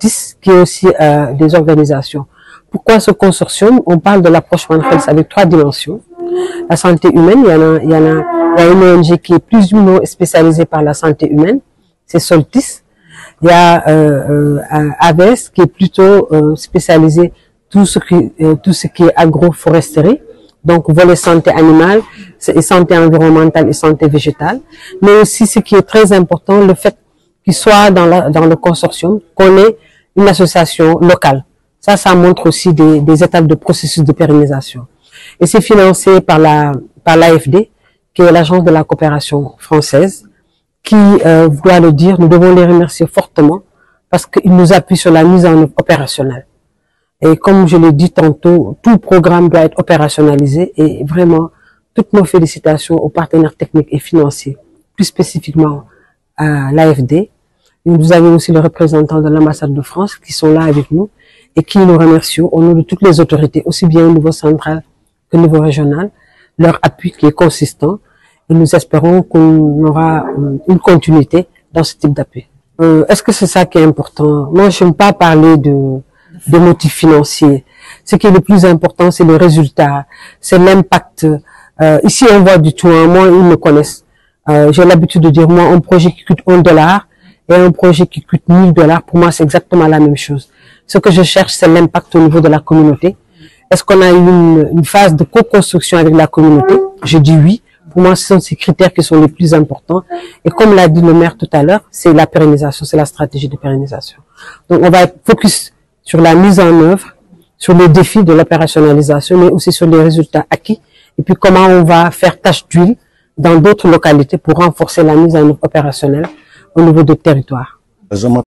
Soltis, qui est aussi des organisations. Pourquoi ce consortium? On parle de l'approche One Health avec 3 dimensions. La santé humaine, il y a une ONG qui est plus ou moins spécialisée par la santé humaine, c'est Soltis. Il y a AVES qui est plutôt spécialisé tout ce qui est agroforesterie, donc volet santé animale, et santé environnementale et santé végétale, mais aussi ce qui est très important, le fait qu'il soit dans le consortium, qu'on ait une association locale. Ça montre aussi des étapes de processus de pérennisation. Et c'est financé par l'AFD, qui est l'agence de la coopération française, qui, doit le dire, nous devons les remercier fortement parce qu'ils nous appuient sur la mise en œuvre opérationnelle. Et comme je l'ai dit tantôt, tout programme doit être opérationnalisé et vraiment, toutes nos félicitations aux partenaires techniques et financiers, plus spécifiquement à l'AFD. Nous avons aussi les représentants de l'ambassade de France qui sont là avec nous et qui nous remercient au nom de toutes les autorités, aussi bien au niveau central que au niveau régional, leur appui qui est consistant. Et nous espérons qu'on aura une continuité dans ce type d'appui. Est-ce que c'est ça qui est important? Moi, je n'aime pas parler de motifs financiers. Ce qui est le plus important, c'est le résultat, c'est l'impact. Ici, on voit du tout. Hein. Moi, ils me connaissent. J'ai l'habitude de dire, moi, un projet qui coûte $1 et un projet qui coûte $1000, pour moi, c'est exactement la même chose. Ce que je cherche, c'est l'impact au niveau de la communauté. Est-ce qu'on a eu une phase de co-construction avec la communauté? Je dis oui. Pour moi, ce sont ces critères qui sont les plus importants. Et comme l'a dit le maire tout à l'heure, c'est la pérennisation, c'est la stratégie de pérennisation. Donc, on va être focus sur la mise en œuvre, sur les défis de l'opérationnalisation, mais aussi sur les résultats acquis. Et puis, comment on va faire tâche d'huile dans d'autres localités pour renforcer la mise en œuvre opérationnelle au niveau du territoire.